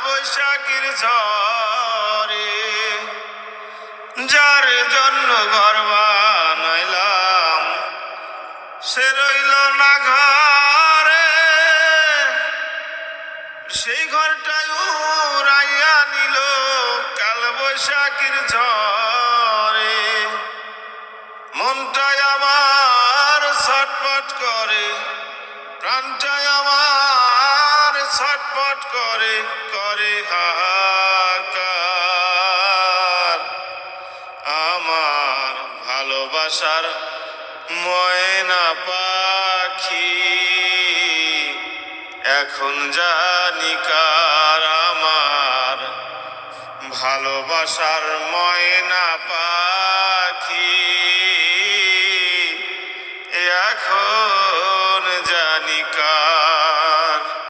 বৈশাখীর ঝড়ে, যার জন্য ঘর বানাইলাম সে রইল না ঘরে, সেই ঘরটাই উড়াইয়া নিল কাল বৈশাখীর ঝড়ে। মনটাই আমার ছটফট করে, প্রাণটাই আমার ছটফট করে, করে হাহাকার। আমার ভালোবাসার ময়না পাখি এখন জানি কার। আমার ভালোবাসার ময়না পাখি